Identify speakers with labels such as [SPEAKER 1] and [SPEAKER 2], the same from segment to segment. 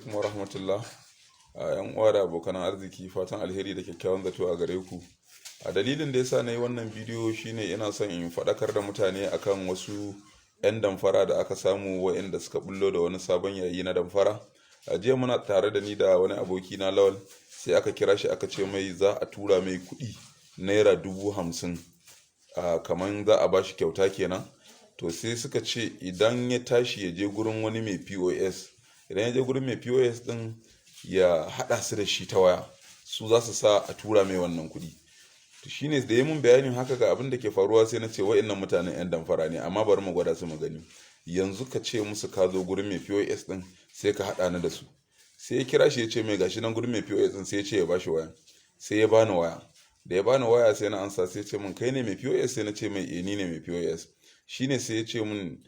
[SPEAKER 1] alaikum wa rahmatullah. Yan uwa da abokan arziki, fatan alheri da kyakkyawan zato a gare ku. A dalilin da yasa na yi wannan bidiyo shine ina son in faɗakar da mutane akan wasu 'yan damfara da aka samu waɗanda suka bullo da wani sabon yayi na damfara. A jiya muna tare da ni da wani aboki na Lawal, sai aka kira shi aka ce mai za a tura mai kuɗi naira 50,000, kamar za a bashi kyauta kenan. To sai suka ce idan ya tashi ya je gurin wani mai POS, idan ya je gurin mai POS din ya haɗa su da shi ta waya, su za su sa a tura mai wannan kuɗi. To shine da yi mun bayanin haka ga abin da ke faruwa, sai na ce wa'annan mutanen 'yan damfara ne, amma bari mu gwada su mu gani. Yanzu ka ce musu ka zo gurin mai POS din sai ka haɗa ni da su. Sai ya kira shi ya ce mai gashi nan gurin mai POS din, sai ya ce ya bashi waya. Sai ya bani waya. Da ya bani waya sai na ansa, sai ya ce min kai ne mai POS, sai na ce mai ni ne mai POS. Shine sai ya ce min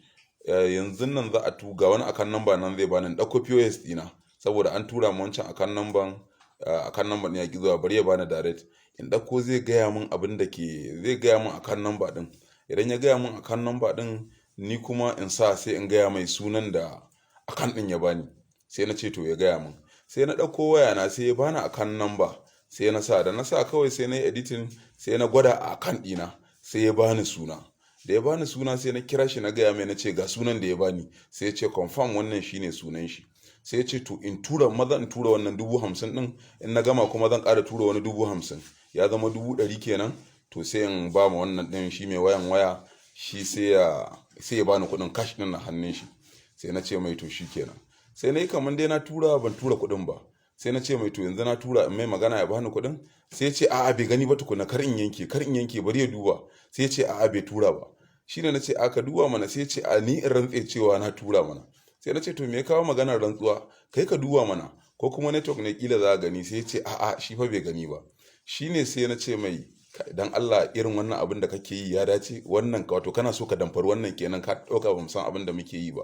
[SPEAKER 1] yanzu nan za a tuga wani akan namba nan zai bani ɗauko POS dina, saboda an tura mu wancan akan namban ne ya ki zuwa, bari ya bani direct in ɗauko. Zai gaya min abin da zai gaya min akan namba din. Idan ya gaya min akan namba din, ni kuma in sa sai in gaya mai sunan da akan din ya bani. Sai na ce to ya gaya min. Sai na ɗauko waya na, sai ya bani akan namba, sai na sa. Da na sa kawai sai na yi editing, sai na gwada a akan ɗina, sai ya bani suna. Da ya bani suna sai na kira shi na gaya mai, na ce ga sunan da ya bani. Sai ya ce confirm wannan shine sunan shi. Sai ya ce to in tura wannan 50,000 din, in na gama kuma zan ƙara tura wani 50,000, ya zama 100,000 kenan. To sai in ba mu wannan din shi mai waya shi sai ya bani kuɗin cash din na hannun shi. Sai na ce mai to shi kenan. Sai na yi kamar dai na tura, ban tura kuɗin ba. Sai na ce mai to yanzu na tura, in mai magana ya bani kuɗin. Sai ya ce a'a bai gani ba tukuna, kar in yanke bari ya duba. Sai ya ce a'a bai tura ba. Shine na ce aka duba mana. Sai ya ce a ni in rantse cewa na tura mana. Sai na ce to me ya kawo maganar rantsuwa, kai ka duba mana, ko kuma network ne kila za a gani. Sai ya ce a'a shi fa bai gani ba. Shine sai na ce mai dan Allah irin wannan abin da kake yi ya dace, wannan wato kana so ka damfar wannan kenan, ka ɗauka ba mu san abin da muke yi ba.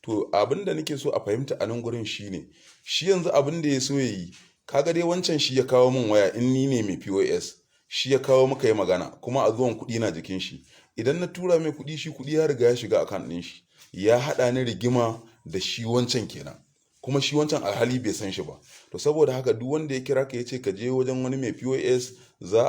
[SPEAKER 1] To abin da nake so a fahimta a nan gurin shine, shi yanzu abin da ya so ya yi, kaga dai wancan shi ya kawo min waya, in ni ne mai POS shi ya kawo muka yi magana, kuma a zuwan kuɗi na jikin shi. Idan na tura mai kuɗi, shi kuɗi ya riga ya shiga akan ɗin shi, ya haɗa ni rigima da shi wancan kenan, kuma shi wancan alhali bai san shi ba. To saboda haka duk wanda ya kira ka ya ce ka je wajen wani mai POS za